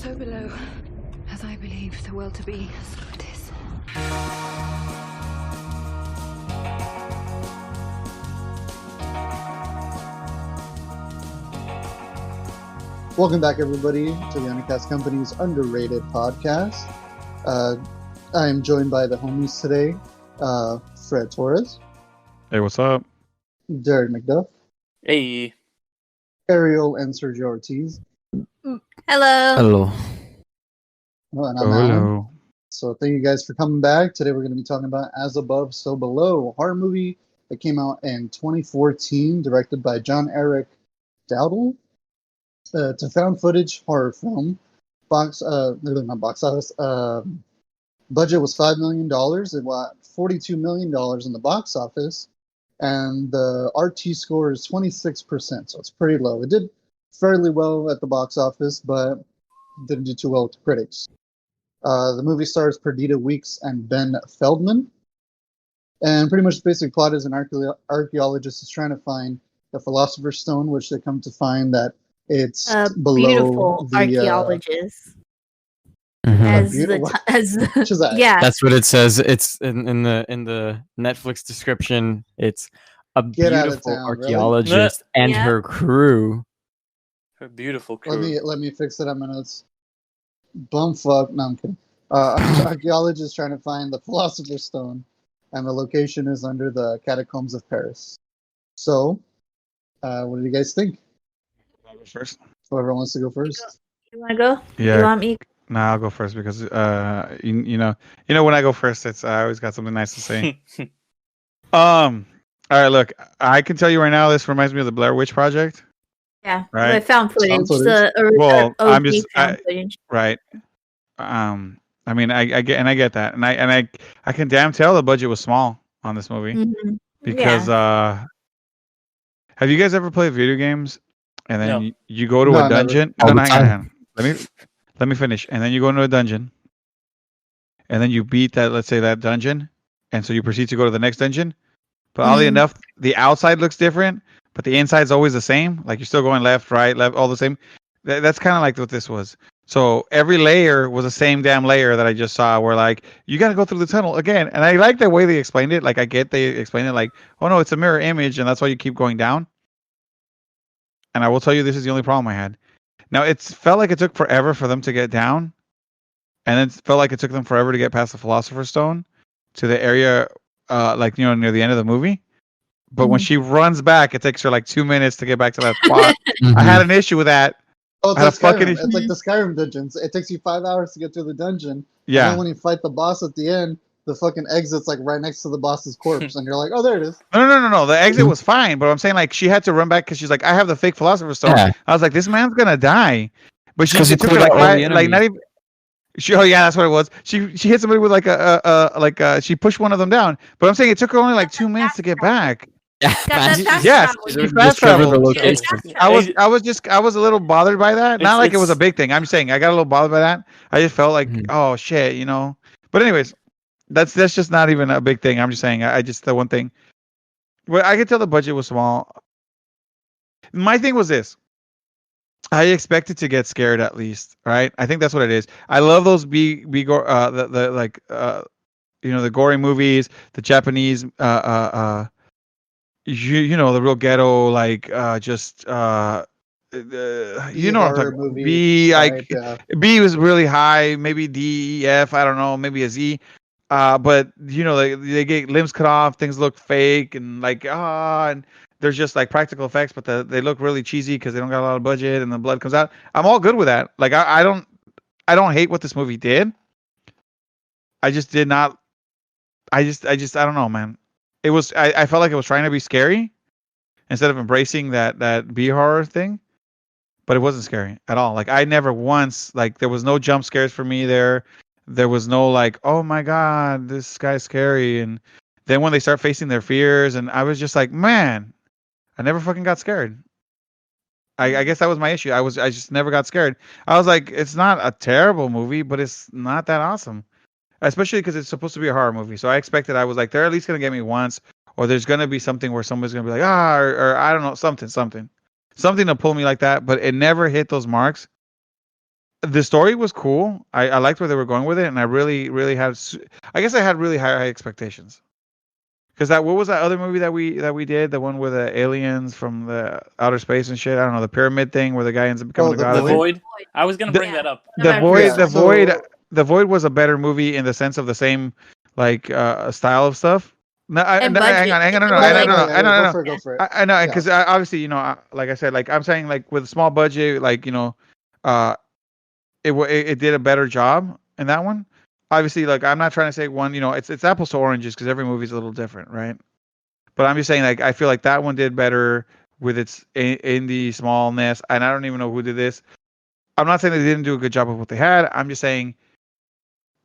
so below, as I believe the world to be, so it is. Welcome back, everybody, to the Unicast Company's Underrated podcast. I am joined by the homies today, Fred Torres. Hey, what's up? Derek McDuff. Hey. Ariel and Sergio Ortiz. Hello. Oh, and I'm Alan. Hello. So thank you guys for coming back. Today we're going to be talking about As Above, So Below, a horror movie that came out in 2014, directed by John Erick Dowdle. It's a found footage horror film. Not box office. Budget was $5 million. It got $42 million in the box office. And the RT score is 26%, so it's pretty low. It did fairly well at the box office, but didn't do too well with the critics. The movie stars Perdita Weeks and Ben Feldman. And pretty much the basic plot is an archaeologist is trying to find the Philosopher's Stone, which they come to find that it's below beautiful the archaeologist. Yeah. That's what it says. It's in the Netflix description. It's a beautiful archaeologist and her crew. Her beautiful crew. Let me fix it. I'm gonna bumfuck. No, I'm kidding. Archaeologist trying to find the Philosopher's Stone, and the location is under the catacombs of Paris. So, what do you guys think? I'll go first. Whoever wants to go first. You want to go? Yeah. You want me? Nah, I'll go first because you know when I go first, I always got something nice to say. All right, look, I can tell you right now, this reminds me of the Blair Witch Project. Yeah, right. I found footage. Right. I mean, I get that, and I can damn tell the budget was small on this movie because have you guys ever played video games and then you go to a dungeon? No, hang on. Let me finish. And then you go into a dungeon, and then you beat that. Let's say that dungeon, and so you proceed to go to the next dungeon. But oddly enough, the outside looks different, but the inside's always the same. Like you're still going left, right, left, all the same. That's kind of like what this was. So every layer was the same damn layer that I just saw. Where like you got to go through the tunnel again, and I like the way they explained it. Like I get they explained it like, oh no, it's a mirror image, and that's why you keep going down. And I will tell you, this is the only problem I had. Now, it felt like it took forever for them to get down, and then it felt like it took them forever to get past the Philosopher's Stone to the area, near the end of the movie. But when she runs back, it takes her like 2 minutes to get back to that spot. I had an issue with that. Oh, it's like the Skyrim dungeons. It takes you 5 hours to get through the dungeon. Yeah. And then when you fight the boss at the end, the fucking exit's like right next to the boss's corpse, and you're like, oh, there it is. No. The exit was fine, but I'm saying like she had to run back because she's like, I have the fake Philosopher's Stone. Yeah. I was like, this man's gonna die, but she took her like not even. Oh yeah, that's what it was. She hit somebody with she pushed one of them down, but I'm saying it took her only like 2 minutes to get back. Yes, she fast traveled. I was a little bothered by that. Not like it was a big thing. I'm saying I got a little bothered by that. I just felt like, oh shit, But anyways. That's just not even a big thing. I'm just saying. I just the one thing. Well, I could tell the budget was small. My thing was this. I expected to get scared at least, right? I think that's what it is. I love those the gory movies, the Japanese the real ghetto B was really high, maybe D, E, F, I don't know, maybe a Z. But they get limbs cut off, things look fake, and and there's just like practical effects, but they look really cheesy because they don't got a lot of budget, and the blood comes out. I'm all good with that. Like I don't hate what this movie did. I just did not. I don't know, man. It was I felt like it was trying to be scary instead of embracing that B horror thing, but it wasn't scary at all. Like I never once there was no jump scares for me there. There was no oh my god, this guy's scary. And then when they start facing their fears, and I was just like, man, I never fucking got scared. I guess that was my issue. I just never got scared. I was like, it's not a terrible movie, but it's not that awesome. Especially because it's supposed to be a horror movie. So I expected, I was like, they're at least going to get me once, or there's going to be something where somebody's going to be like, or I don't know, something to pull me like that. But it never hit those marks. the story was cool. I liked where they were going with it, and I really had. I guess I had really high expectations. Because what was that other movie that we did? The one with the aliens from the outer space and shit. I don't know, the pyramid thing where the guy ends up becoming a god. The Void. I was gonna bring that up. The Void was a better movie in the sense of the same style of stuff. No, hang on, no. I know, because obviously, like I said, like I'm saying, like with a small budget, like it did a better job in that one. Obviously, like I'm not trying to say one, it's apples to oranges because every movie's a little different, right? But I'm just saying, like I feel like that one did better with its indie smallness, and I don't even know who did this. I'm not saying they didn't do a good job of what they had. I'm just saying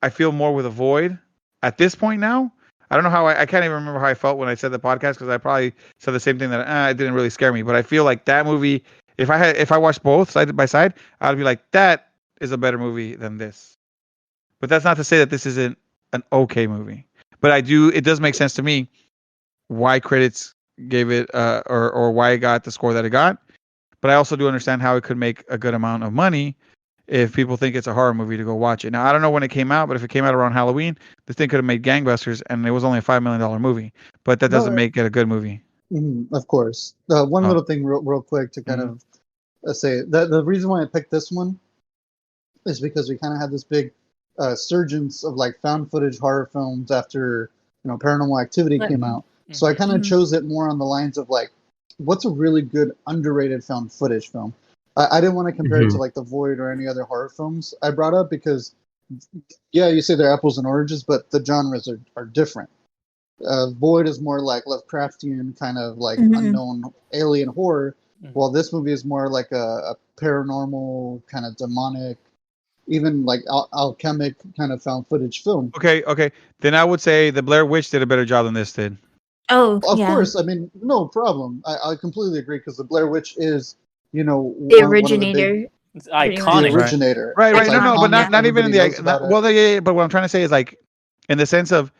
I feel more with a Void at this point now. I don't know how I can't even remember how I felt when I said the podcast because I probably said the same thing that it didn't really scare me. But I feel like that movie, if I watched both side by side, I'd be like, that is a better movie than this. But that's not to say that this isn't an okay movie. But it does make sense to me why critics gave it or why it got the score that it got. But I also do understand how it could make a good amount of money if people think it's a horror movie to go watch it. Now, I don't know when it came out, but if it came out around Halloween, this thing could have made gangbusters, and it was only a $5 million movie. But that doesn't make it a good movie. Of course. One little thing real quick to kind of say. The reason why I picked this one is because we kind of had this big surgence of like found footage horror films after Paranormal Activity came out. So I kind of chose it more on the lines of like, what's a really good underrated found footage film? I didn't want to compare it to like The Void or any other horror films I brought up because, you say they're apples and oranges, but the genres are different. Void is more like Lovecraftian kind of like unknown alien horror, while this movie is more like a paranormal kind of demonic, even like alchemic kind of found footage film. Okay. Then I would say the Blair Witch did a better job than this did. Oh, of course. I mean, no problem. I completely agree because the Blair Witch is, the originator. It's iconic. The originator. Right. No, but not even in the. But what I'm trying to say is like, in the sense of,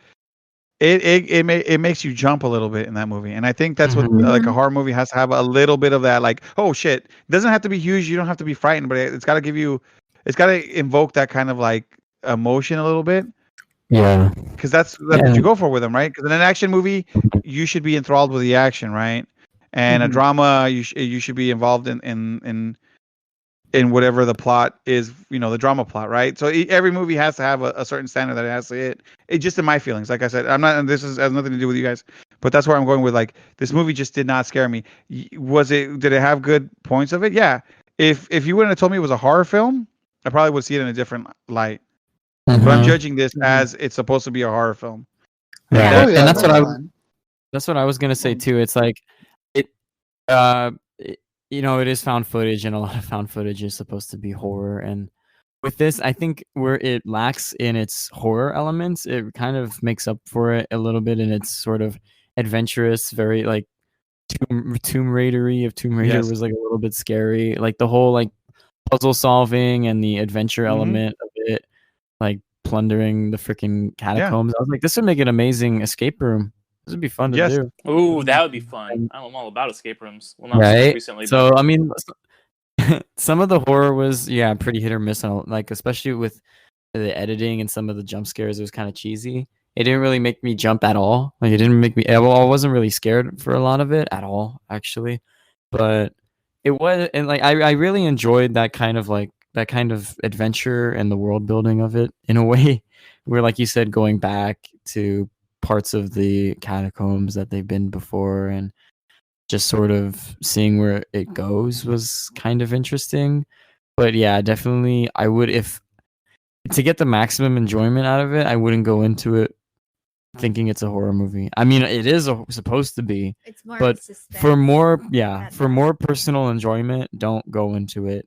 it makes you jump a little bit in that movie, and I think that's what like a horror movie has to have a little bit of that. Like, oh shit, it doesn't have to be huge. You don't have to be frightened, but it's got to invoke that kind of like emotion a little bit. Yeah, because that's what you go for with them, right? Because in an action movie, you should be enthralled with the action, right? And a drama, you should be involved in whatever the plot is, the drama plot, right? So every movie has to have a certain standard that it has to hit. It just in my feelings, like I said, I'm not, and this has nothing to do with you guys, but that's where I'm going with. Like, this movie just did not scare me. Did it have good points of it? Yeah. If you wouldn't have told me it was a horror film, I probably would see it in a different light. But I'm judging this as it's supposed to be a horror film. Yeah, and that's what I was gonna say too. It's like it is found footage, and a lot of found footage is supposed to be horror. And with this, I think where it lacks in its horror elements, it kind of makes up for it a little bit in its sort of adventurous, very like Tomb Raider-y. If Tomb Raider was like a little bit scary, like the whole like puzzle solving and the adventure element of it, like plundering the freaking catacombs. I was like, this would make an amazing escape room. This would be fun to do. Ooh, that would be fun. I'm all about escape rooms. Well, not recently. So, I mean, some of the horror was, pretty hit or miss. Like, especially with the editing and some of the jump scares, it was kind of cheesy. It didn't really make me jump at all. Like, it didn't make me, I wasn't really scared for a lot of it at all, actually. But it was, and like, I really enjoyed that kind of adventure and the world building of it in a way where, like you said, going back to parts of the catacombs that they've been before and just sort of seeing where it goes was kind of interesting. But yeah, definitely I would, if to get the maximum enjoyment out of it, I wouldn't go into it thinking it's a horror movie. I mean, it is supposed to be, but for more personal enjoyment, don't go into it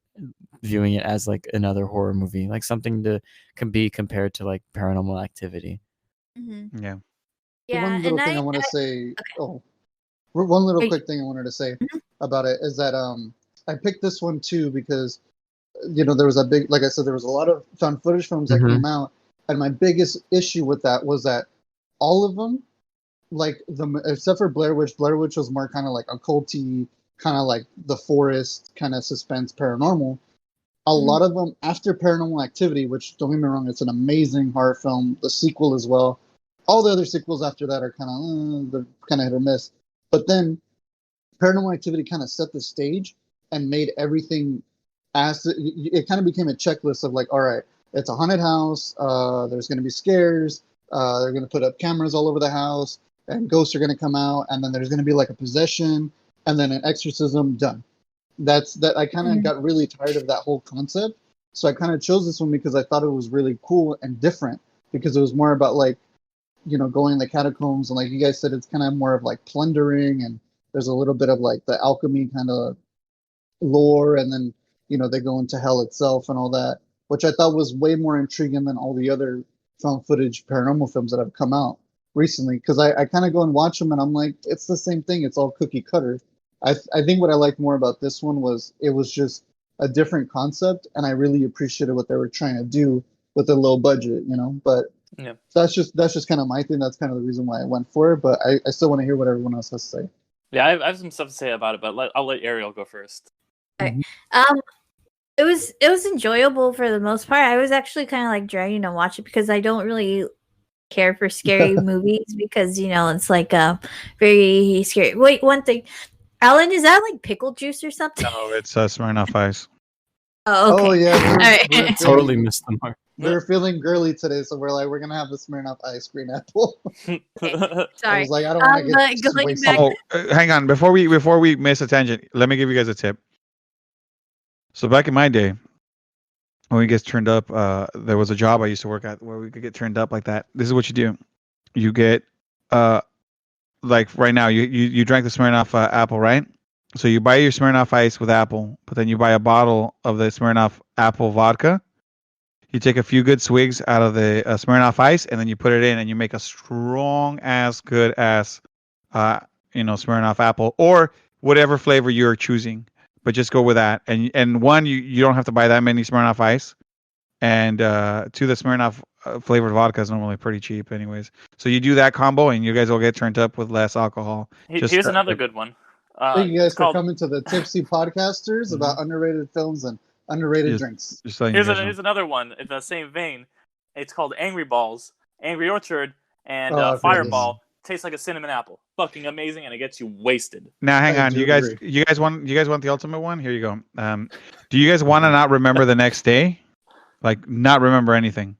viewing it as like another horror movie, like something can be compared to like Paranormal Activity. Yeah. One little thing I want to say. One little quick thing I wanted to say about it is that I picked this one too because there was a big, like I said, there was a lot of found footage films that came out, and my biggest issue with that was that all of them, like except for Blair Witch was more kind of like occulty, kind of like the forest, kind of suspense, paranormal. a lot of them after Paranormal Activity, which don't get me wrong, it's an amazing horror film. The sequel as well. All the other sequels after that are they're kind of hit or miss. But then Paranormal Activity kind of set the stage and made everything it kind of became a checklist of like, all right, it's a haunted house. There's going to be scares. They're going to put up cameras all over the house, and ghosts are going to come out, and then there's going to be like a possession, and then an exorcism. Done. I kind of got really tired of that whole concept, so I kind of chose this one because I thought it was really cool and different, because it was more about like, going in the catacombs, and like you guys said, it's kind of more of like plundering, and there's a little bit of like the alchemy kind of lore, and then they go into hell itself and all that, which I thought was way more intriguing than all the other found footage paranormal films that have come out recently. Because I kind of go and watch them, and I'm like, it's the same thing. It's all cookie cutter. I think what I liked more about this one was it was just a different concept, and I really appreciated what they were trying to do with a low budget, But yeah, that's just kind of my thing. That's kind of the reason why I went for it. But I still want to hear what everyone else has to say. yeah, I have some stuff to say about it, but I'll let Ariel go first. Okay. It was enjoyable for the most part. I was actually kind of like dragging to watch it because I don't really care for scary movies because it's like very scary. Wait, one thing, Alan, is that like pickle juice or something? No, it's Smirnoff Ice. Oh, okay. Oh yeah, All right. Totally missed the mark. we were feeling girly today, so we're gonna have the Smirnoff Ice Green Apple. I Sorry. was like, I don't want to but get going wasted. back- Oh, hang on. Before we miss a tangent, let me give you guys a tip. So back in my day, when we get turned up, there was a job I used to work at where we could get turned up like that. This is what you do. You get, like right now, you drank the Smirnoff apple, right? So you buy your Smirnoff Ice with apple, but then you buy a bottle of the Smirnoff apple vodka. You take a few good swigs out of the Smirnoff Ice, and then you put it in, and you make a strong ass, good ass, Smirnoff apple or whatever flavor you're choosing. But just go with that. And one, you don't have to buy that many Smirnoff Ice, and two, the Smirnoff flavored vodka is normally pretty cheap, anyways. So you do that combo, and you guys will get turned up with less alcohol. Here's another good one. Thank you guys for called- coming to the Tipsy Podcasters about underrated films and underrated drinks. Just letting you guys know. Here's another one in the same vein. It's called Angry Balls, Angry Orchard, and I've heard Fireball. Tastes like a cinnamon apple. Fucking amazing, and it gets you wasted. Now, hang I on. do You guys want the ultimate one? Here you go. Do you guys want to not remember the next day? Like, not remember anything.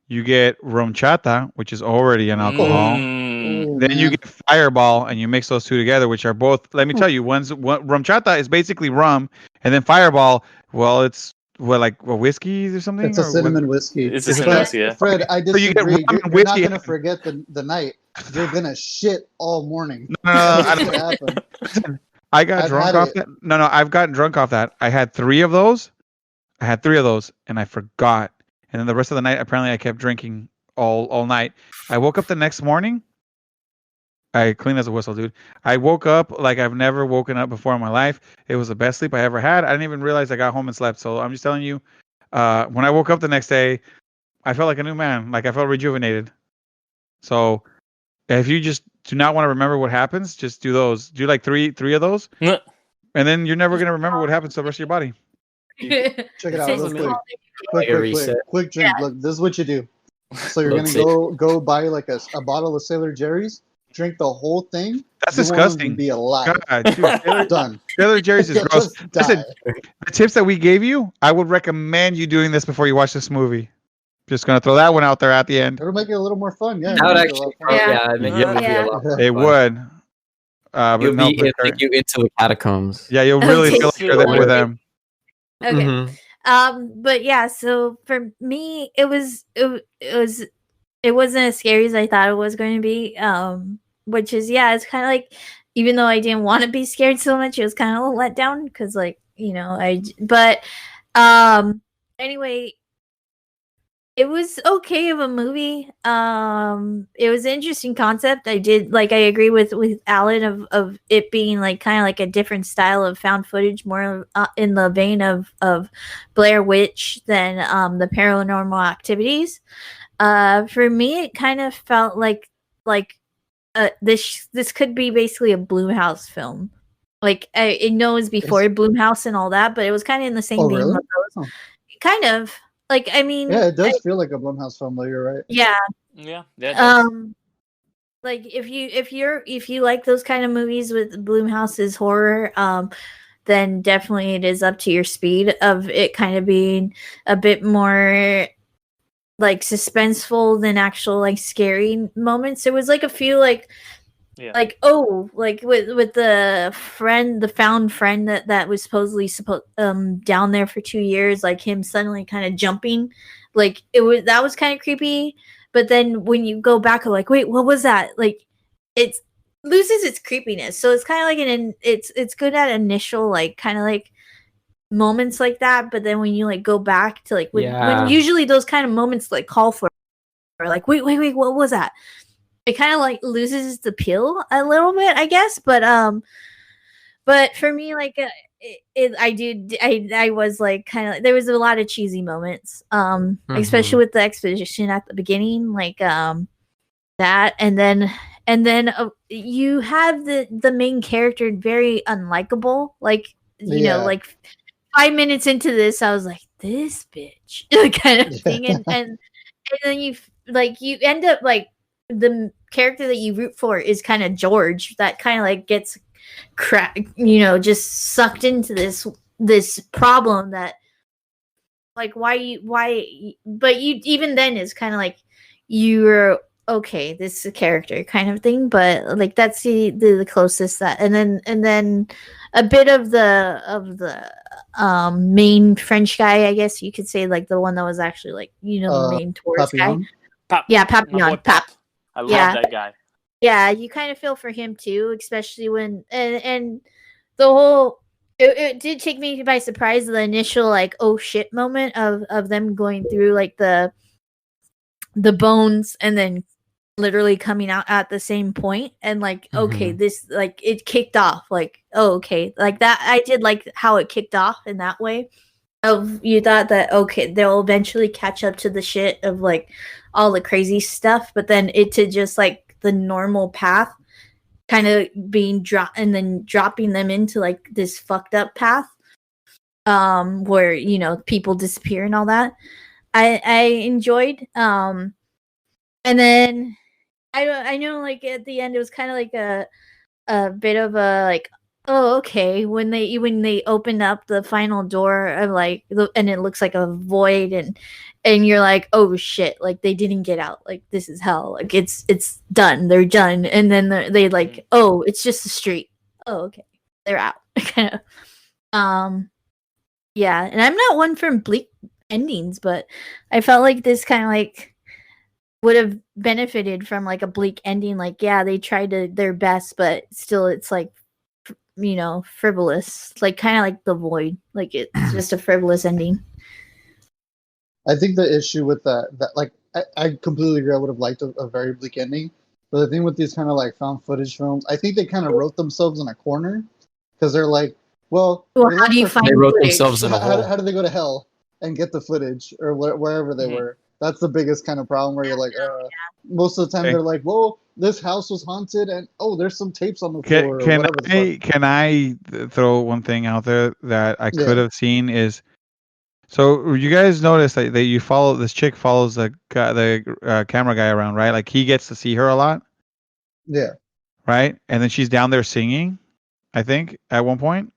You get rum chata, which is already an alcohol. Oh, Then you man. get Fireball, and you mix those two together, which are both. Let me tell you, rum chata is basically rum, and then Fireball. Well, it's like whiskey or something. It's a cinnamon whiskey. It's a cinnamon whiskey, yeah. Fred, I So you disagree. get rum and You're not whiskey. gonna forget the night. You're gonna shit all morning. No, That's I what happened. I got I've drunk had off it. that. No, I've gotten drunk off that. I had three of those, and I forgot. And then the rest of the night, apparently, I kept drinking all night. I woke up the next morning. I clean as a whistle, dude. I woke up like I've never woken up before in my life. It was the best sleep I ever had. I didn't even realize I got home and slept. So I'm just telling you, when I woke up the next day, I felt like a new man. Like I felt rejuvenated. So if you just do not want to remember what happens, just do those. Do like three of those, and then you're never gonna remember what happens to the rest of your body. Check it out real Like a quick. reset. Quick drink. Yeah. Look, this is what you do. So you're Let's gonna go buy like a bottle of Sailor Jerry's, drink the whole thing. That's you won't disgusting. even be alive. God, dude, Done. Sailor Jerry's is You'll gross. just die. Listen, the tips that we gave you, I would recommend you doing this before you watch this movie. Just gonna throw that one out there at the end. It'll make it a little more fun. Yeah. That would it'll make it a actually, lot of fun. yeah, it'd make the movie Yeah. a lot more It fun. would. But You'll no, it'll take you into the catacombs. yeah, you'll really Okay. feel like you're there with them. Okay. Mhm. But yeah, so for me, it wasn't as scary as I thought it was going to be. Which is, yeah, it's kind of like, even though I didn't want to be scared so much, it was kind of a let down because, like, anyway, it was okay of a movie. It was an interesting concept. I agree with Alan of it being like kind of like a different style of found footage, more in the vein of Blair Witch than the Paranormal Activities. For me, it kind of felt like this could be basically a Blumhouse film. Like, I know it was before Blumhouse and all that, but it was kind of in the same vein of those. Huh. kind of like I mean, Yeah, it does feel like a Blumhouse film, though. You're right. yeah. Yeah. It does. Like if you like those kind of movies with Blumhouse's horror, then definitely it is up to your speed of it kind of being a bit more like suspenseful than actual like scary moments. There was like a few like like with the found friend that was supposedly down there for 2 years, like him suddenly kind of jumping, like that was kind of creepy. But then when you go back, I'm like, wait, what was that? Like it loses its creepiness. So it's kind of like it's good at initial like kind of like moments like that, but then when you like go back to like when usually those kind of moments like call for like wait, what was that? It kind of like loses the appeal a little bit, I guess. But for me, like I was like kind of there was a lot of cheesy moments, especially with the exposition at the beginning, like that, and then you have the main character very unlikable, like you know, like 5 minutes into this, I was like, this bitch kind of thing, and then you end up like the character that you root for is kind of George, that kind of like gets just sucked into this problem that like why but you even then is kind of like you're okay, this is a character kind of thing, but like that's the closest that and then a bit of the main French guy, I guess you could say, like the one that was actually like the main tourist Papillon? guy. Papillon. I love that guy. Yeah, you kind of feel for him too, especially when and the whole it did take me by surprise, the initial like oh shit moment of them going through like the bones and then literally coming out at the same point, and like okay, this like it kicked off like oh okay, like that. I did like how it kicked off in that way of you thought that okay, they'll eventually catch up to the shit of like all the crazy stuff, but then it to just like the normal path kind of being dropped and then dropping them into like this fucked up path where people disappear and all that. I enjoyed and then I know like at the end it was kind of like a bit of a like oh okay when they opened up the final door of like and it looks like a void and you're like oh shit, like they didn't get out, like this is hell, like it's done, they're done, and then they like oh it's just a street, oh okay, they're out. Kind of yeah, and I'm not one for bleak endings, but I felt like this kind of like would have benefited from like a bleak ending, like yeah they tried their best but still it's like frivolous, like kind of like The Void, like it's just a frivolous ending. I think the issue with that like I completely agree. I would have liked a very bleak ending, but the thing with these kind of like found footage films, I think they kind of wrote themselves in a corner because they're like, well how do you find they wrote footage? themselves in a hole. How do they go to hell and get the footage or wherever they were? That's the biggest kind of problem where you're like, most of the time they're like, well, this house was haunted and oh, there's some tapes on the floor. Can I throw one thing out there that I could have seen is, so you guys notice that you follow this chick follows the camera guy around, right? Like he gets to see her a lot. Yeah. Right, and then she's down there singing, I think at one point.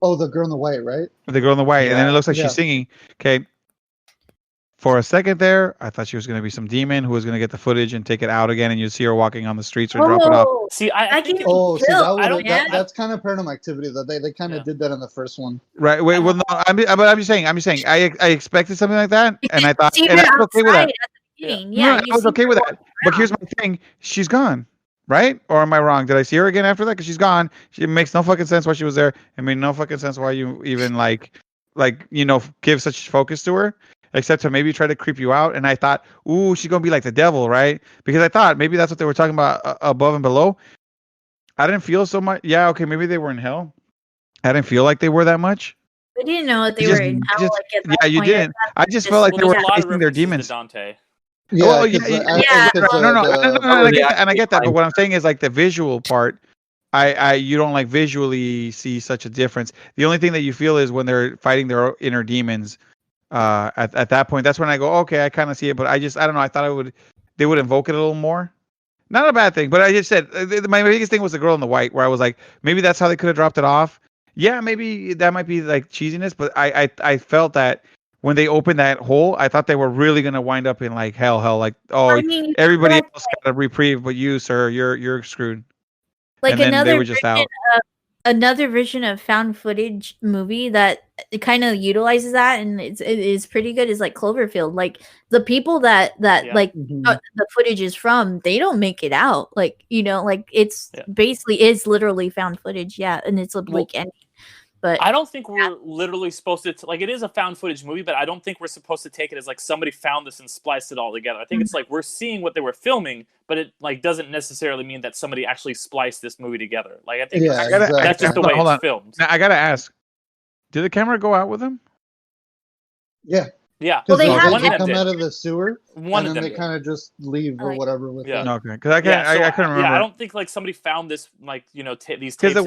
Oh, the girl in the white, right? The girl in the white, and then it looks like she's singing. Okay. For a second there, I thought she was going to be some demon who was going to get the footage and take it out again, and you see her walking on the streets or drop it off. See, I think that's kind of Paranormal Activity. That they kind of did that in the first one. Right. Wait. Well, no. I'm just saying. I expected something like that, and I thought, and I was okay with that. I was okay with that. But here's my thing: she's gone, right? Or am I wrong? Did I see her again after that? Because she's gone. It makes no fucking sense why she was there. It made no fucking sense why you even give such focus to her. Except to maybe try to creep you out. And I thought, ooh, she's going to be like the devil, right? Because I thought maybe that's what they were talking about above and below. I didn't feel so much. Yeah, okay, maybe they were in hell. I didn't feel like they were that much. I didn't know that they were in hell. You didn't. I just felt like they were facing their demons. Dante. Yeah, no, and I get that. But what I'm saying is like the visual part, you don't like visually see such a difference. The only thing that you feel is when they're fighting their inner demons. At that point, that's when I go, okay, I kind of see it, but I don't know. I thought they would invoke it a little more. Not a bad thing, but I just said my biggest thing was the girl in the white, where I was like, maybe that's how they could have dropped it off. Yeah, maybe that might be like cheesiness, but I felt that when they opened that hole, I thought they were really gonna wind up in like hell, like, oh, I mean, everybody else got a reprieve, but you, sir, you're screwed. Like and then they were just out. Another version of found footage movie that kind of utilizes that, and it is pretty good, is like Cloverfield. Like the people that like the footage is from, they don't make it out. Like, you know, like it's basically is literally found footage. Yeah, and it's a bleak ending. But I don't think we're literally supposed to like, it is a found footage movie, but I don't think we're supposed to take it as like somebody found this and spliced it all together. I think it's like we're seeing what they were filming, but it like doesn't necessarily mean that somebody actually spliced this movie together. Like I think that's just the way it's filmed. Now, I gotta ask, did the camera go out with him? Yeah. Yeah. Well, they come out of the sewer, and then they kind of just leave or whatever with them. Okay, because I couldn't remember. Yeah, I don't think like somebody found this, like, you know, these tapes. Because the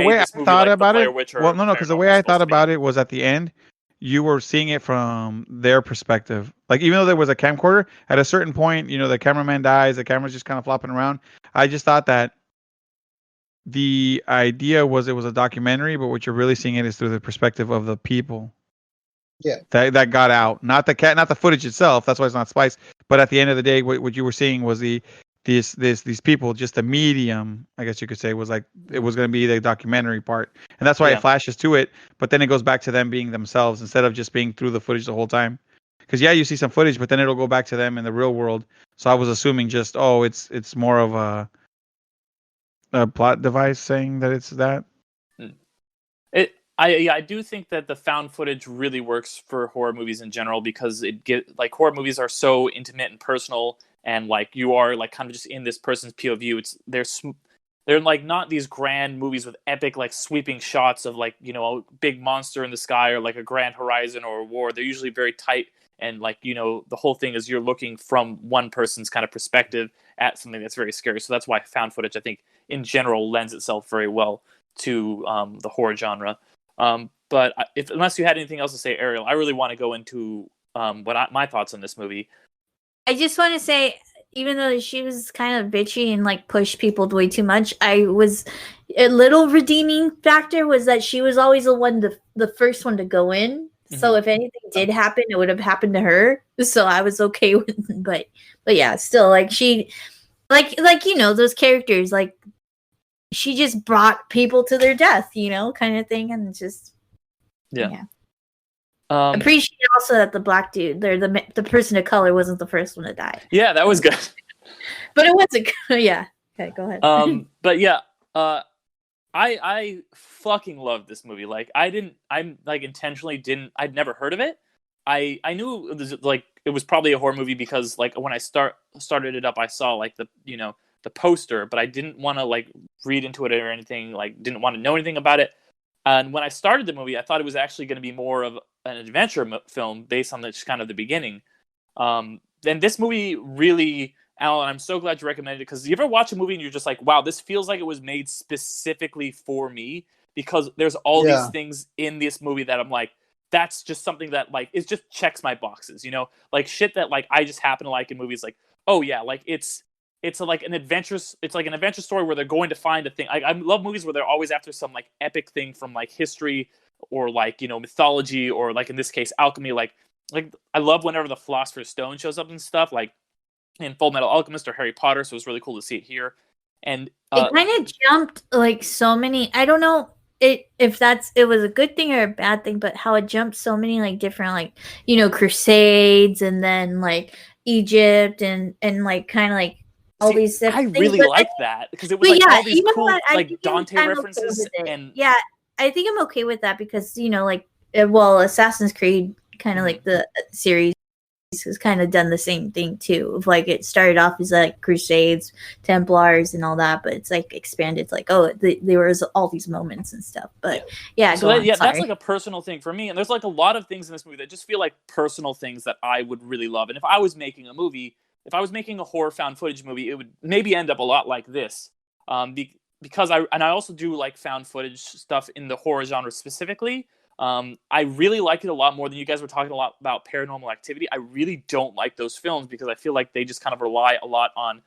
way I thought about it, because the way I thought about it was at the end, you were seeing it from their perspective. Like, even though there was a camcorder, at a certain point, you know, the cameraman dies, the camera's just kind of flopping around. I just thought that the idea was it was a documentary, but what you're really seeing it is through the perspective of the people. Yeah, that got out, not the footage itself. That's why it's not spliced. But at the end of the day, what you were seeing was these people, just the medium, I guess you could say, was like it was going to be the documentary part, and that's why it flashes to it. But then it goes back to them being themselves instead of just being through the footage the whole time. Because you see some footage, but then it'll go back to them in the real world. So I was assuming just it's more of a plot device saying that it's that. I do think that the found footage really works for horror movies in general, because horror movies are so intimate and personal, and like you are like kind of just in this person's POV. They're like not these grand movies with epic like sweeping shots of like, you know, a big monster in the sky or like a grand horizon or a war. They're usually very tight, and like, you know, the whole thing is you're looking from one person's kind of perspective at something that's very scary. So that's why found footage, I think, in general lends itself very well to the horror genre. But unless you had anything else to say, Ariel, I really want to go into my thoughts on this movie. I just want to say, even though she was kind of bitchy and like pushed people way too much, I was a little redeeming factor was that she was always the first one to go in. Mm-hmm. So if anything did happen, it would have happened to her. So I was okay with it. But yeah, still like she like you know, those characters, like she just brought people to their death, you know, kind of thing, and just appreciate also that the black dude, the person of color, wasn't the first one to die. Yeah, that was good. But it wasn't. Yeah. Okay, go ahead. But yeah, I fucking loved this movie. Like I'd never heard of it. I knew it was probably a horror movie because like when I started it up, I saw like the poster, but I didn't want to like read into it or anything, like didn't want to know anything about it. And when I started the movie, I thought it was actually going to be more of an adventure film based on just kind of the beginning. Then this movie really, Alan, I'm so glad you recommended it, because you ever watch a movie and you're just like, wow, this feels like it was made specifically for me, because there's all these things in this movie that I'm like, that's just something that like it just checks my boxes, you know, like shit that like I just happen to like in movies. Like, oh yeah, like it's like an adventure story where they're going to find a thing. I love movies where they're always after some like epic thing from like history or like, you know, mythology, or like in this case alchemy. Like I love whenever the Philosopher's Stone shows up and stuff, like in Full Metal Alchemist or Harry Potter. So it was really cool to see it here. And it kind of jumped like so many. I don't know if it was a good thing or a bad thing, but how it jumped so many like different, like, you know, crusades, and then like Egypt and like kind of like all these I things. Really like that, because it was like all these cool like Dante references. And yeah, I think I'm okay with that, because, you know, like, well, Assassin's Creed kind of like the series has kind of done the same thing too. Of like it started off as like Crusades, Templars, and all that, but it's like expanded. Like, oh, there was all these moments and stuff. But yeah, so that's like a personal thing for me. And there's like a lot of things in this movie that just feel like personal things that I would really love. And if I was making a movie, if I was making a horror found footage movie, it would maybe end up a lot like this. because I also do like found footage stuff in the horror genre specifically. I really like it a lot more than you guys were talking a lot about Paranormal Activity. I really don't like those films because I feel like they just kind of rely a lot on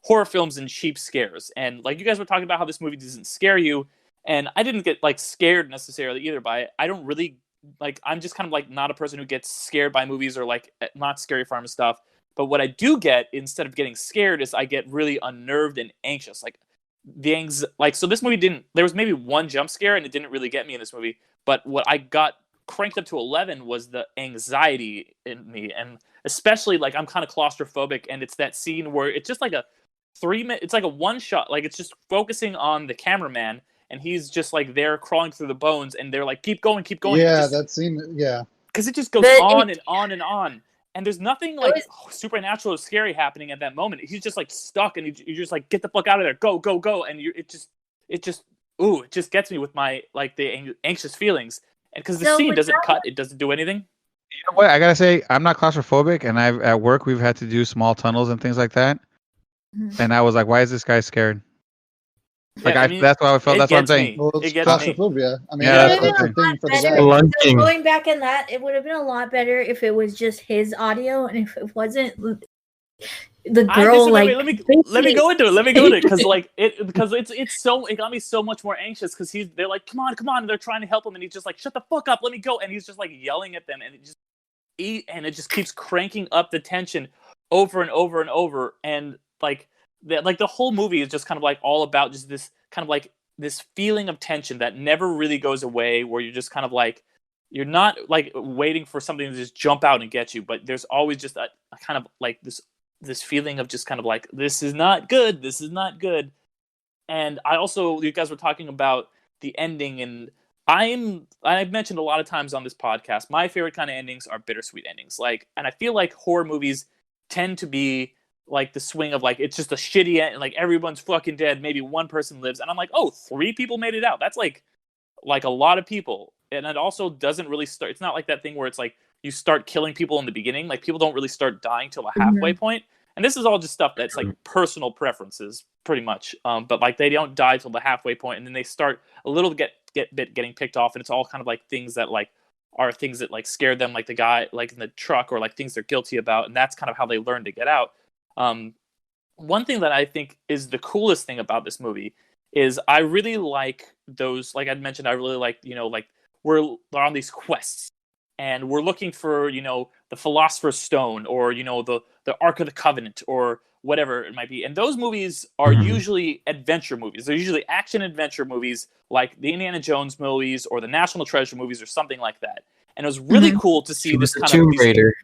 horror films and cheap scares. And like you guys were talking about how this movie doesn't scare you, and I didn't get like scared necessarily either by it. I don't really like. I'm just kind of like not a person who gets scared by movies or like not scary farm stuff. But what I do get instead of getting scared is I get really unnerved and anxious. Like so this movie didn't. There was maybe one jump scare and it didn't really get me in this movie. But what I got cranked up to 11 was the anxiety in me, and especially like I'm kind of claustrophobic, and it's that scene where it's just like a 3-minute. It's like a one shot. Like it's just focusing on the cameraman. And he's just like there crawling through the bones, and they're like, keep going. Yeah, that scene. Yeah, because it just goes on and on and on, and there's nothing like supernatural or scary happening at that moment. He's just like stuck, and you're just like, get the fuck out of there, go, and it just gets me with my like the anxious feelings, and because the scene doesn't cut, it doesn't do anything. You know what? I gotta say, I'm not claustrophobic, and at work we've had to do small tunnels and things like that, and I was like, why is this guy scared? Like that's what I felt. That's what I'm saying. Well, it's claustrophobia. I mean, yeah, that's the thing for the guy. So going back in that, it would have been a lot better if it was just his audio, and if it wasn't the girl. Like, let me go into it because like it got me so much more anxious because they're like, come on, and they're trying to help him, and he's just like, shut the fuck up, let me go, and he's just like yelling at them, and it just keeps cranking up the tension over and over and over, and like. The whole movie is just kind of like all about just this kind of like this feeling of tension that never really goes away, where you're just kind of like you're not like waiting for something to just jump out and get you, but there's always just a kind of like this feeling of just kind of like this is not good. And I also, you guys were talking about the ending, and I've mentioned a lot of times on this podcast, my favorite kind of endings are bittersweet endings. Like, and I feel like horror movies tend to be like the swing of like it's just a shitty end, like everyone's fucking dead, maybe one person lives, and I'm like, oh, 3 people made it out. That's like a lot of people. And it also doesn't really start. It's not like that thing where it's like you start killing people in the beginning. Like people don't really start dying till the halfway point. And this is all just stuff that's like personal preferences, pretty much. But like they don't die till the halfway point, and then they start a little getting picked off, and it's all kind of like things that like are things that like scared them, like the guy like in the truck, or like things they're guilty about, and that's kind of how they learn to get out. One thing that I think is the coolest thing about this movie is I really like those, like I'd mentioned, I really like, like we're on these quests and we're looking for, the Philosopher's Stone, or, the Ark of the Covenant, or whatever it might be. And those movies are usually adventure movies. They're usually action adventure movies like the Indiana Jones movies or the National Treasure movies or something like that. And it was really cool to see this kind of Tomb Raider.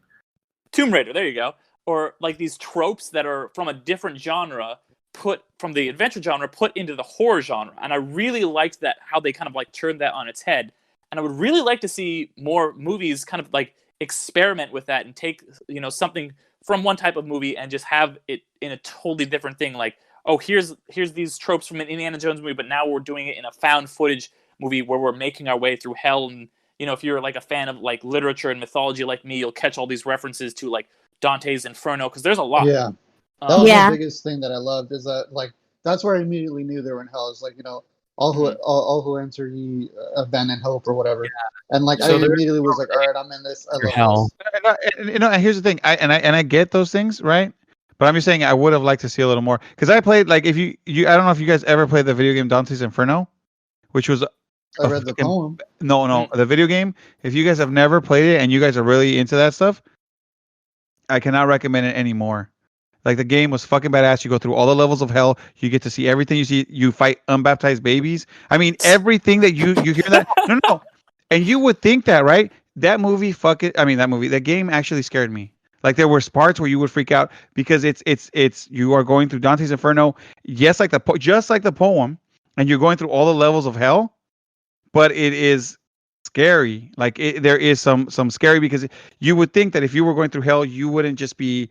Tomb Raider, there you go. Or like these tropes that are from a different genre, put from the adventure genre, put into the horror genre. And I really liked that, how they kind of like turned that on its head. And I would really like to see more movies kind of like experiment with that and take, something from one type of movie and just have it in a totally different thing. Like, oh, here's these tropes from an Indiana Jones movie, but now we're doing it in a found footage movie where we're making our way through hell. And, if you're like a fan of like literature and mythology like me, you'll catch all these references to like Dante's Inferno, because there's a lot. Yeah, that was the biggest thing that I loved, is that like that's where I immediately knew they were in hell. It's like, all who enter ye abandon hope, or whatever. And like so I immediately was like, all right, I'm in this. I love hell. This. And here's the thing, I get those things, right? But I'm just saying I would have liked to see a little more, because I played, like, if you I don't know if you guys ever played the video game Dante's Inferno, which was I read the poem. No, the video game. If you guys have never played it and you guys are really into that stuff, I cannot recommend it anymore. Like, the game was fucking badass. You go through all the levels of hell. You get to see everything. You see, you fight unbaptized babies. I mean, everything that you hear that. No. And you would think that, right? That game actually scared me. Like, there were parts where you would freak out because it's you are going through Dante's Inferno. Yes, just like the poem, and you're going through all the levels of hell, but it is scary. Like, there is some scary, because you would think that if you were going through hell, you wouldn't just be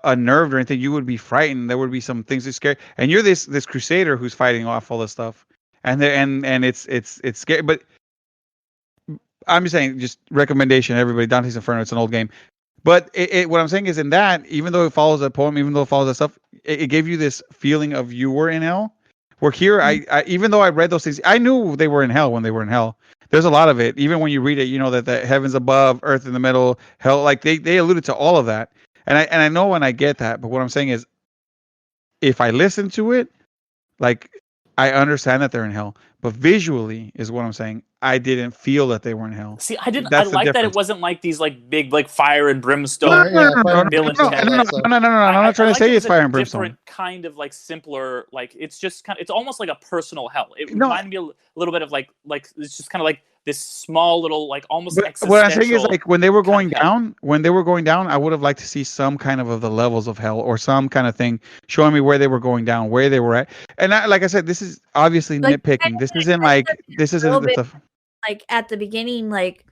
unnerved or anything. You would be frightened. There would be some things that scare. And you're this crusader who's fighting off all this stuff, and it's scary. But I'm just saying, just recommendation, everybody. Dante's Inferno. It's an old game. But what I'm saying is, in that, even though it follows a poem, even though it follows that stuff, it gave you this feeling of you were in hell, Where here, I even though I read those things, I knew they were in hell when they were in hell. There's a lot of it. Even when you read it, you know that the heavens above, earth in the middle, hell. Like they alluded to all of that, and I know and I get that. But what I'm saying is, if I listen to it, like I understand that they're in hell, but visually is what I'm saying. I didn't feel that they were in hell. See, I didn't. That's I the like that it difference. wasn't like these like big like fire and brimstone. Fire and No, brimstone, all that stuff. I'm not trying to like say it it's was fire a and brimstone. different kind of like simpler. Like it's just kind. It's almost like a personal hell. It No. reminded me a little bit of like it's just kind of like this small little like almost But existential. what I'm saying is, like when they were kind going of down, I would have liked to see some kind of the levels of hell or some kind of thing showing me where they were going down, where they were at. And like I said, this is obviously Like, nitpicking. This isn't like this isn't little the, like at the beginning, like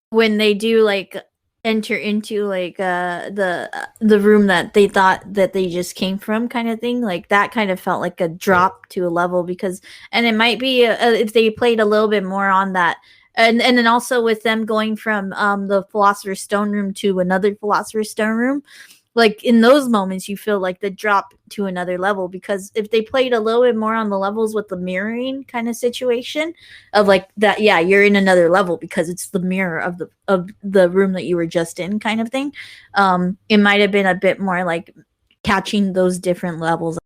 when they do like enter into like the room that they thought that they just came from, kind of thing. Like that kind of felt like a drop to a level because, and it might be if they played a little bit more on that. And then also with them going from the Philosopher's Stone room to another Philosopher's Stone room, like in those moments you feel like the drop to another level, because if they played a little bit more on the levels with the mirroring kind of situation of like that, yeah, you're in another level because it's the mirror of the room that you were just in, kind of thing. It might have been a bit more like catching those different levels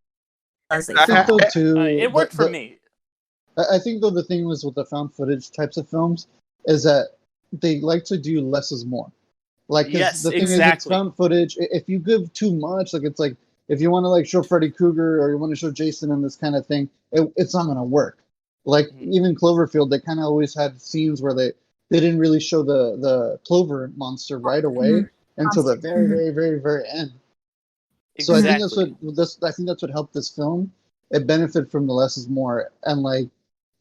as they I think fall. though too. it worked for me. I think though the thing was with the found footage types of films is that they like to do less is more. Like, 'cause Yes, the thing is, it's exactly. found footage. If you give too much, like it's like if you want to like show Freddy Krueger or you want to show Jason and this kind of thing, it's not gonna work. Like even Cloverfield, they kind of always had scenes where they didn't really show the Clover monster right away until the very, very, very, very end. So I think that's what helped this film. It benefited from the less is more, and like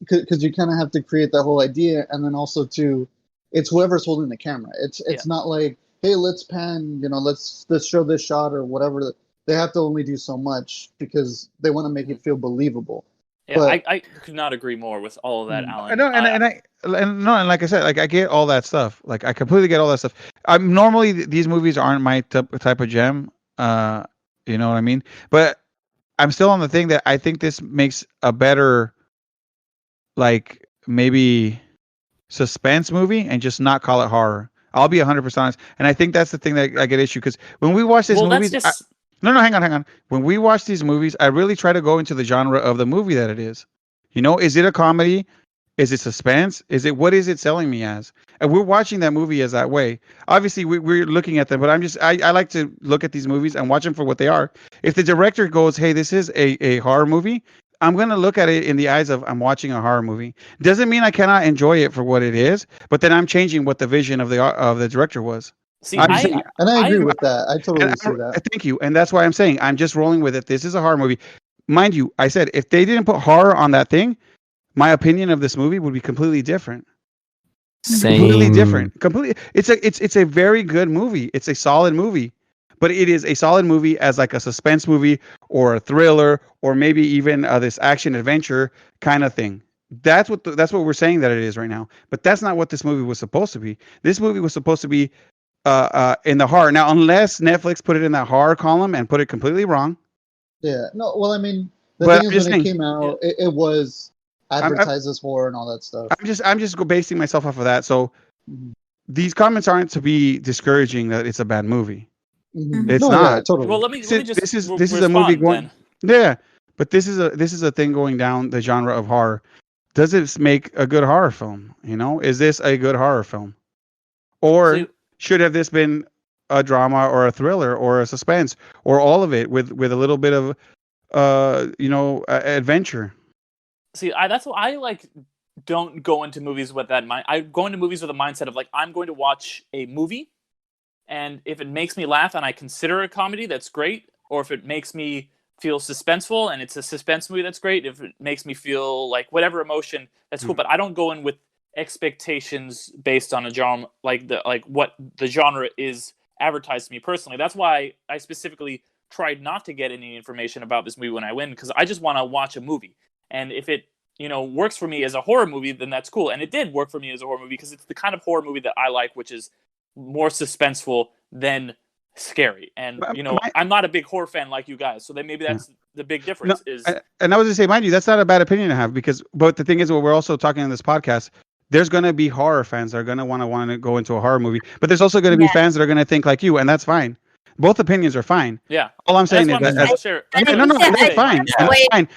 because you kind of have to create that whole idea, and then also too, it's whoever's holding the camera. It's not like, hey, let's pan, let's show this shot or whatever. They have to only do so much because they want to make it feel believable. Yeah, But, I could not agree more with all of that, Alan. I know, and like I said, like I get all that stuff. Like I completely get all that stuff. I'm normally these movies aren't my type of gem. You know what I mean? But I'm still on the thing that I think this makes a better, like maybe suspense movie and just not call it horror. I'll be 100% honest, and I think that's the thing that I get issue because when we watch these movies, no, hang on. When we watch these movies, I really try to go into the genre of the movie that it is. Is it a comedy? Is it suspense? What is it selling me as? And we're watching that movie as that way. Obviously, we're looking at them, but I like to look at these movies and watch them for what they are. If the director goes, hey, this is a horror movie, I'm going to look at it in the eyes of I'm watching a horror movie. Doesn't mean I cannot enjoy it for what it is, but then I'm changing what the vision of the director was. See, and I agree with that. I totally see that. Thank you. And that's why I'm saying I'm just rolling with it. This is a horror movie. Mind you, I said if they didn't put horror on that thing, my opinion of this movie would be completely different. Completely different. Completely. It's a very good movie. It's a solid movie. But it is a solid movie as like a suspense movie or a thriller or maybe even this action adventure kind of thing. That's what we're saying that it is right now. But that's not what this movie was supposed to be. This movie was supposed to be in the horror. Now, unless Netflix put it in that horror column and put it completely wrong. Yeah. No. Well, I mean, the thing is, when it came out, it was advertised as horror and all that stuff. I'm just basing myself off of that. So these comments aren't to be discouraging that it's a bad movie. It's not. Yeah, totally. Well, let me just. This is a movie going. Then. Yeah, but this is a thing going down the genre of horror. Does it make a good horror film? Is this a good horror film, or should have this been a drama or a thriller or a suspense or all of it with a little bit of adventure? See, that's what I like. Don't go into movies with that mind. I go into movies with a mindset of like I'm going to watch a movie. And if it makes me laugh and I consider a comedy, that's great. Or if it makes me feel suspenseful and it's a suspense movie, that's great. If it makes me feel like whatever emotion, that's cool. But I don't go in with expectations based on a genre, like what the genre is advertised to me personally. That's why I specifically tried not to get any information about this movie when I went, because I just want to watch a movie. And if it works for me as a horror movie, then that's cool. And it did work for me as a horror movie because it's the kind of horror movie that I like, which is more suspenseful than scary. And But- you know, my- I'm not a big horror fan like you guys, so then maybe that's the big difference. Is And I was going to say, mind you, that's not a bad opinion to have but the thing is, what we're also talking on this podcast, there's going to be horror fans that are going to want to go into a horror movie, but there's also going to be fans that are going to think like you, and that's fine. Both opinions are fine. yeah. All I'm saying That's is what I'm that just trying to share. I no, think that's fine. the way- That's fine.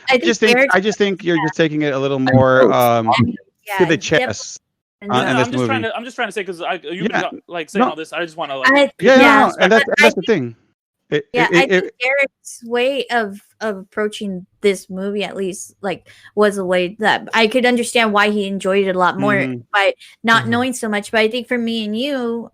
I just think you're just taking it a little more to the chest. No, in this I'm just movie. I'm just trying to say, because you've Yeah. been like saying No. all this. I just want to Yeah, and that's the thing. I think Eric's way of approaching this movie, at least, like, was a way that I could understand why he enjoyed it a lot more Mhm. by not Mhm. knowing so much. But I think for me and you,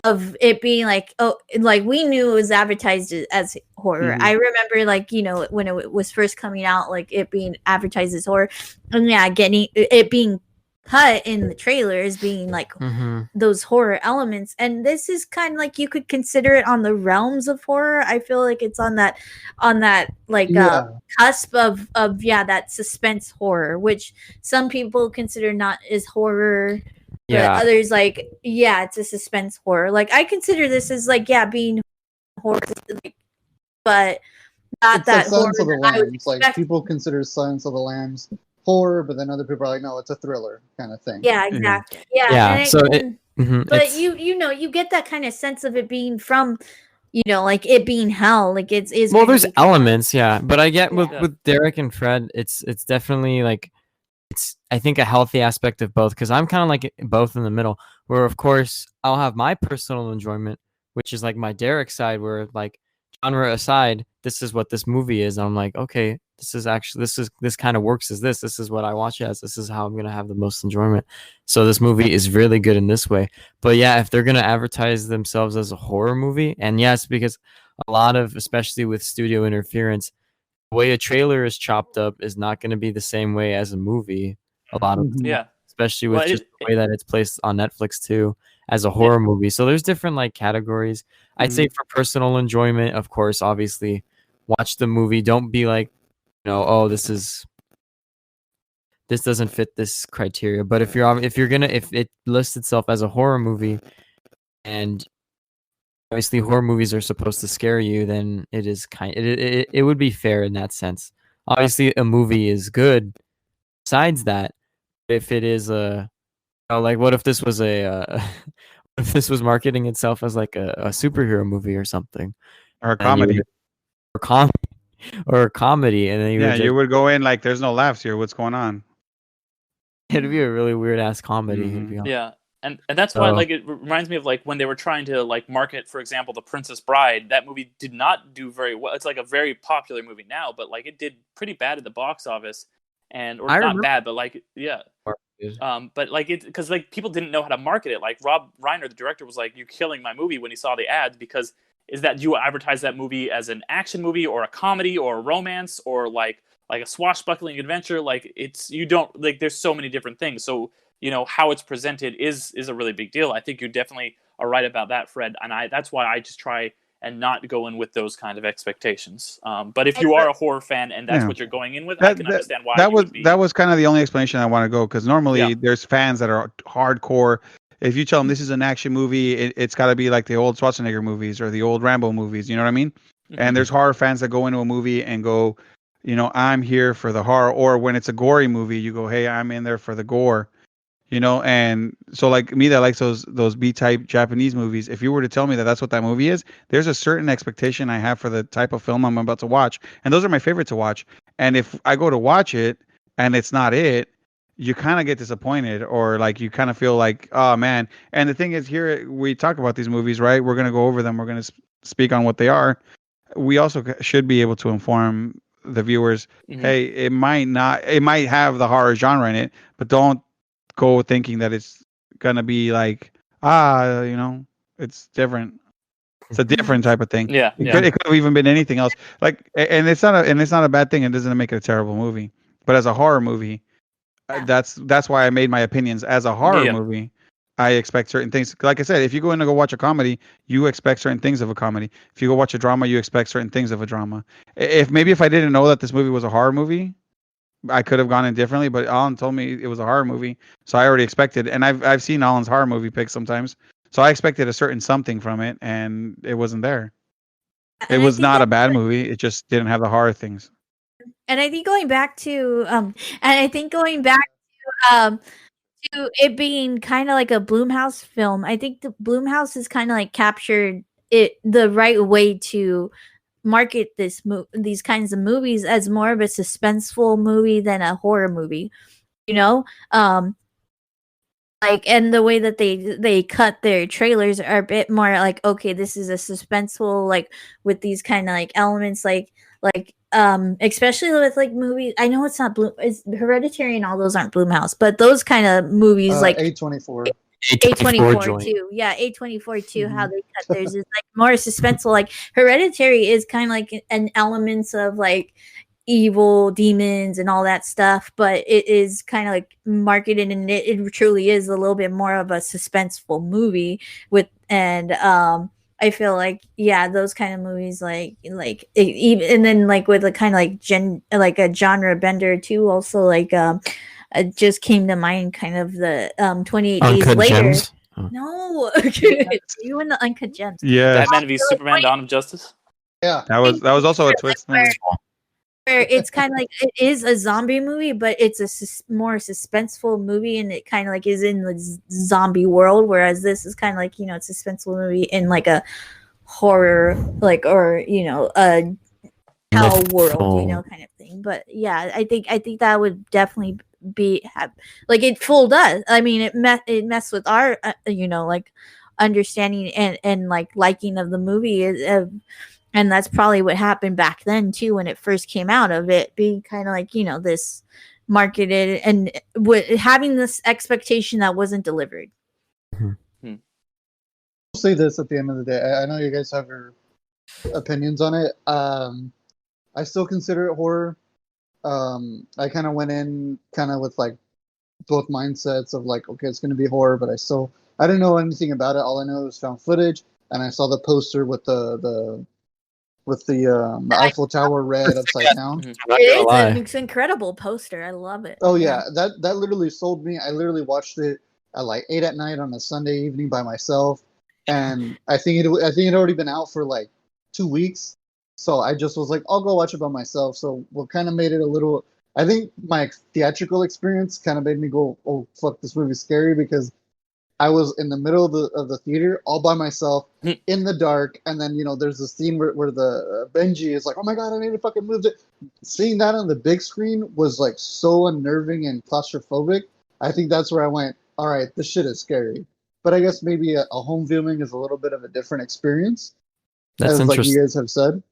of it being like, oh, like, we knew it was advertised as horror. Mhm. I remember, like, you know, when it was first coming out, like, it being advertised as horror, and getting it being cut in the trailer as being like those horror elements. And this is kind of like, you could consider it on the realms of horror. I feel like it's on that like cusp of that suspense horror, which some people consider not as horror, but others like, it's a suspense horror. Like, I consider this as like, being horror, but not It's that like Silence of horror the that I would Lambs. Like, expect. people consider Silence of the Lambs horror, but then other people are like, no, it's a thriller kind of thing. Yeah, exactly. Yeah. Yeah, and so but it's- you know, you get that kind of sense of it being from, you know, like it being hell. Like it's well, gonna there's be- elements, but I get Yeah. with Derek and Fred, it's definitely like, it's, I think, a healthy aspect of both, because I'm kind of like both in the middle, where of course I'll have my personal enjoyment, which is like my Derek side, where like, genre aside, this is what this movie is. I'm like, okay, this kind of works as this is what I watch as, this is how I'm gonna have the most enjoyment. So this movie is really good in this way. But yeah, if they're gonna advertise themselves as a horror movie, and yes, because a lot of, especially with studio interference, the way a trailer is chopped up is not going to be the same way as a movie. A lot of Yeah. especially with Well, just the way that it's placed on Netflix too, as a horror movie. So there's different like categories. I'd say for personal enjoyment, of course, obviously, watch the movie. Don't be like, you know, oh, this doesn't fit this criteria. But if it lists itself as a horror movie, and obviously horror movies are supposed to scare you, then it is it would be fair in that sense. Obviously, a movie is good. Besides that, if it is like, what if this was if this was marketing itself as like a superhero movie or something, or a comedy, or a comedy, and then you would go in like, there's no laughs here. What's going on? It'd be a really weird ass comedy. To be honest. Yeah. And that's why, like, it reminds me of like when they were trying to like market, for example, The Princess Bride. That movie did not do very well. It's like a very popular movie now, but like it did pretty bad at the box office, or not bad, but like but like it, because like people didn't know how to market it. Like Rob Reiner, the director, was like, "You're killing my movie" when he saw the ads, because do you advertise that movie as an action movie or a comedy or a romance or like a swashbuckling adventure? Like you don't, like, there's so many different things. So, you know, how it's presented is a really big deal. I think you definitely are right about that, Fred. And that's why I just try and not go in with those kind of expectations. But if you are a horror fan and that's what you're going in with, I can understand why. That was kind of the only explanation I want to go, because normally there's fans that are hardcore. If you tell them this is an action movie, it's got to be like the old Schwarzenegger movies or the old Rambo movies. You know what I mean? Mm-hmm. And there's horror fans that go into a movie and go, you know, I'm here for the horror. Or when it's a gory movie, you go, hey, I'm in there for the gore. You know, and so like me that likes those B-type Japanese movies, if you were to tell me that that's what that movie is, there's a certain expectation I have for the type of film I'm about to watch. And those are my favorite to watch. And if I go to watch it and it's not it, you kind of get disappointed, or like you kind of feel like, oh man. And the thing is, here we talk about these movies, right? We're going to go over them. We're going to speak on what they are. We also should be able to inform the viewers, hey, it might have the horror genre in it, but don't go thinking that it's gonna be like, you know, it's different. It's a different type of thing. Yeah, it could have even been anything else. Like, and it's not a bad thing. It doesn't make it a terrible movie. But as a horror movie, that's why I made my opinions. As a horror movie, I expect certain things. Like I said, if you go in to go watch a comedy, you expect certain things of a comedy. If you go watch a drama, you expect certain things of a drama. If I didn't know that this movie was a horror movie, I could have gone in differently, but Alan told me it was a horror movie, so I already expected. And I've seen Alan's horror movie picks sometimes, So I expected a certain something from it, and it wasn't there. It And I was think not a that- bad movie. It just didn't have the horror things. And I think going back to to it being kind of like a Blumhouse film, I think the Blumhouse has kind of like captured it the right way to market these kinds of movies as more of a suspenseful movie than a horror movie. You know, like, and the way that they cut their trailers are a bit more like, okay, this is a suspenseful, like, with these kind of like elements, like especially with like movies. I know it's not it's Hereditary and all those aren't Blumhouse, but those kind of movies like A24. A24 too. Yeah, A24 too. How they cut theirs is like more suspenseful. Like Hereditary is kind of like an elements of like evil demons and all that stuff, but it is kind of like marketed, and it truly is a little bit more of a suspenseful movie with, and I feel like, yeah, those kind of movies even, and then like with a kind of like a genre bender too, also like it just came to mind kind of the 28 Days Uncut Later. Gems? Oh. No, you and the Uncut Gems. Yeah, Batman v Superman: Dawn of Justice. Yeah. that was also a twist movie. Where it's kind of like it is a zombie movie, but it's a more suspenseful movie, and it kind of like is in the zombie world. Whereas this is kind of like, you know, it's a suspenseful movie in like a horror, like, or you know, a hell world, you know, kind of thing. But yeah, I think that would definitely like it full does. I mean, it messed with our you know, like understanding and like liking of the movie and that's probably what happened back then too, when it first came out, of it being kind of like, you know, this marketed and having this expectation that wasn't delivered. I'll say this at the end of the day. I know you guys have your opinions on it. I still consider it horror. I kind of went in kind of with like both mindsets of like, okay, it's going to be horror, but I didn't know anything about it. All I know was found footage, and I saw the poster with the Eiffel Tower red upside down. It's an incredible poster. I love it. Oh yeah, that literally sold me. I literally watched it at like 8 at night on a Sunday evening by myself, and I think it had already been out for like 2 weeks. So I just was like, I'll go watch it by myself. So what kind of made it a little, I think my theatrical experience kind of made me go, oh fuck, this movie's scary, because I was in the middle of the theater all by myself in the dark, and then, you know, there's a scene where the Benji is like, oh my god, I need to fucking move it. Seeing that on the big screen was like so unnerving and claustrophobic. I think that's where I went, all right, this shit is scary. But I guess maybe a home viewing is a little bit of a different experience, That's as like interesting. you guys have said.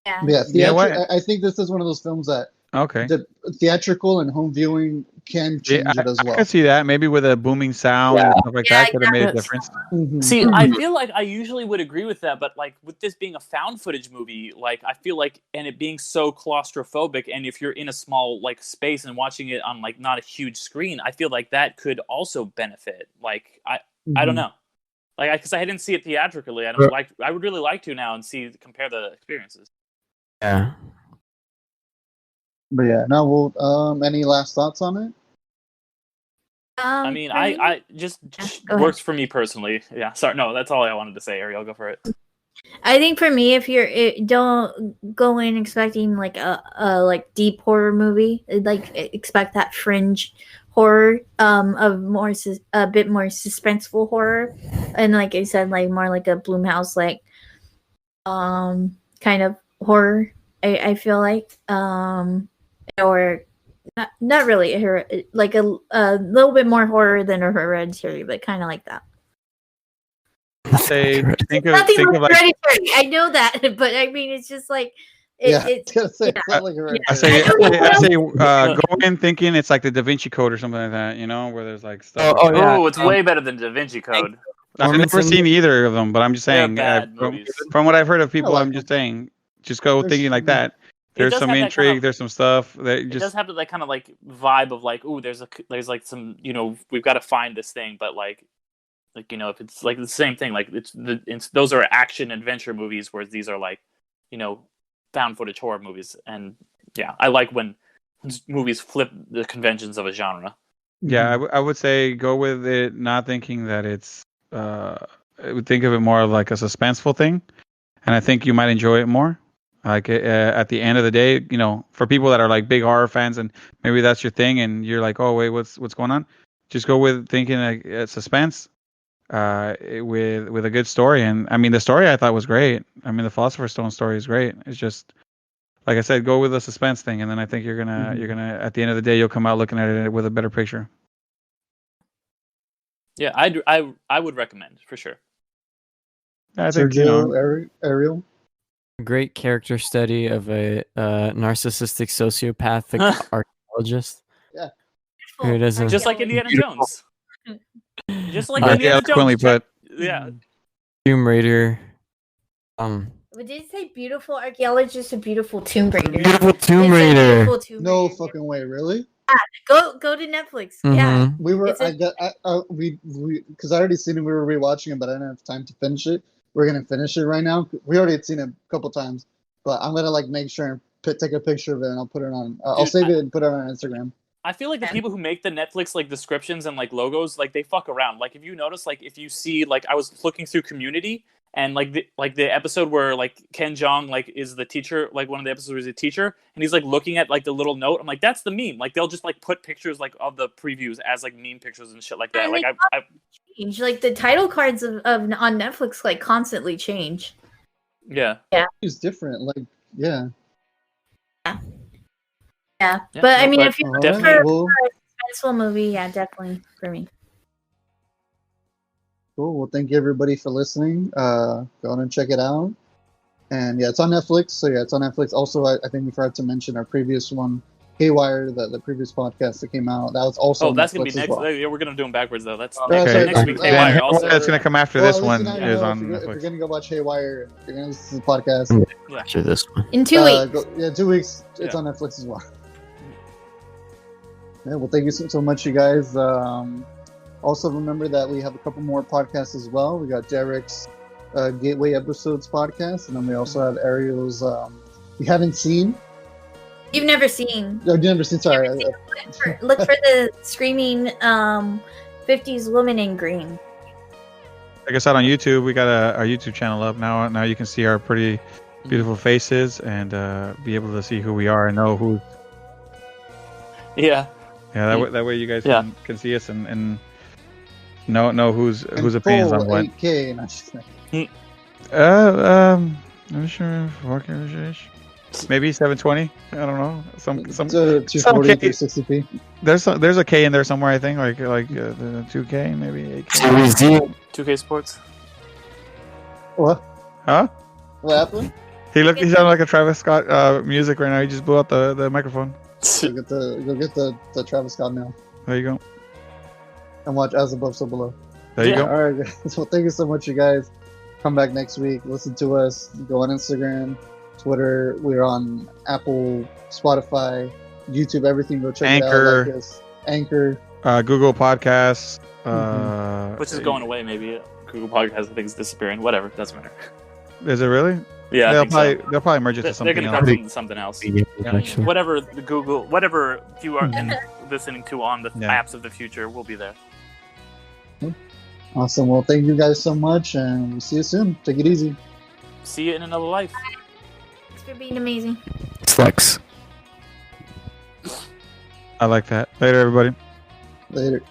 Yeah. Yeah, I think this is one of those films that Okay. the theatrical and home viewing can change it as well. I could see that, maybe with a booming sound and stuff like that could have made a difference. Mhm. See, I feel like I usually would agree with that, but like with this being a found footage movie, like I feel like, and it being so claustrophobic, and if you're in a small like space and watching it on like not a huge screen, I feel like that could also benefit. Like I don't know, like because I didn't see it theatrically. I would really like to now and compare the experiences. Yeah. But yeah, no. Well, any last thoughts on it? I mean, I just works for me personally. Yeah, sorry, no, that's all I wanted to say. Ariel, go for it. I think for me, if don't go in expecting like a like deep horror movie, like expect that fringe horror, of a bit more suspenseful horror, and like I said, like more like a Blumhouse like kind of horror. I feel like or not really like a little bit more horror than a Hereditary, but kind of like that. Say, think of Hereditary. I know that, but I mean, it's just like it's gonna say, yeah. it's not like Hereditary. I say, go in thinking it's like the Da Vinci Code or something like that. You know, where there's like stuff. Oh, it's way better than Da Vinci Code. I've never seen either of them, but I'm just saying, bad movies. from what I've heard of people, I'm just saying, just go thinking like that. There's some intrigue. There's some stuff that it does have that kind of like vibe of like, ooh, there's like some, you know, we've got to find this thing, but like you know, if it's like the same thing, like those are action adventure movies, whereas these are like, you know, found footage horror movies. And yeah, I like when movies flip the conventions of a genre. Yeah, I would say go with it, not thinking that it's would think of it more like a suspenseful thing, and I think you might enjoy it more. Like at the end of the day, you know, for people that are like big horror fans, and maybe that's your thing, and you're like, oh wait, what's going on? Just go with thinking like suspense, with a good story. And I mean, the story I thought was great. I mean, the Philosopher's Stone story is great. It's just like I said, go with the suspense thing, and then I think you're gonna at the end of the day, you'll come out looking at it with a better picture. Yeah, I would recommend for sure. I think Sergio, Ariel. Great character study of a narcissistic sociopathic archaeologist. Yeah. Who doesn't Just like Indiana Jones. Just like Yeah, Indiana eloquently Jones. put. Yeah. Tomb Raider. Did you say beautiful archaeologist or beautiful Tomb Raider? Beautiful Tomb It said Raider. beautiful Tomb No Raider. fucking way, really? Go to Netflix. Yeah. Mhm. We were, It's we, because I already seen it. We were rewatching it, but I didn't have time to finish it. We're gonna finish it right now. We already had seen it a couple times, but I'm gonna like make sure and take a picture of it and I'll put it on. I'll save it and put it on Instagram. I feel like the people who make the Netflix like descriptions and like logos, like they fuck around. Like if you notice, like if you see, like I was looking through Community and like the episode where like Ken Jeong like is the teacher, like one of the episodes where he's a teacher and he's like looking at like the little note. I'm like, that's the meme. Like they'll just like put pictures like of the previews as like meme pictures and shit like that. And Like they change. Like the title cards of on Netflix like constantly change. yeah. It's different. Like yeah. Yeah. Yeah, But I no, mean, but if you're definitely- looking for Well, a suspenseful movie, yeah, definitely for me. cool. Well, thank you everybody for listening. Go on and check it out. And yeah, it's on Netflix. So yeah, it's on Netflix. Also, I think we forgot to mention our previous one, Haywire, the previous podcast that came out. That was also on that's Netflix gonna be as next. well. Yeah, we're gonna do them backwards though. That's Okay. next week. Then Haywire Haywire also. It's gonna come after Well, this at least one you now is know on if you're Netflix. gonna go watch Haywire, if you're gonna listen to the podcast. After this one. In 2 weeks. 2 weeks. It's Yeah. on Netflix as well. Yeah, well, thank you so much, you guys. Also, remember that we have a couple more podcasts as well. We got Derek's Gateway Episodes podcast, and then we also have Ariel's You Haven't Seen. You've never seen. Oh, you never seen, sorry. Look for the screaming 50s woman in green. Check us out on YouTube. We got our YouTube channel up now. Now you can see our pretty beautiful faces and be able to see who we are and know who. Yeah. Yeah, that way you guys Yeah. can see us and know whose opinions on what. 8K, not just I'm not sure. 4K, maybe 720. I don't know. Some 240 K. 360p. There's a K in there somewhere. I think like the 2K, maybe 8K. Series Z. 2K Sports. What? Huh? What happened? He sounded like a Travis Scott music right now. He just blew out the microphone. Go get the Travis Scott now There you go. and watch As Above, So Below. There you Yeah. go. All right, guys. Well, thank you so much, you guys. Come back next week. Listen to us. Go on Instagram, Twitter. We're on Apple, Spotify, YouTube, everything. Go check Anchor. it out. Like us. Anchor. Google Podcasts. Which is going away, maybe. Google Podcast, I think, is disappearing. Whatever, doesn't matter. Is it really? Yeah, I they'll think so. they'll probably merge it to They're something going to else. come to something else. Actually. Whatever the Google, whatever you are listening to on the Yeah. apps of the future will be there. Awesome. Well, thank you guys so much, and we'll see you soon. Take it easy. See you in another life. Thanks for being amazing. Flex. I like that. Later, everybody. Later.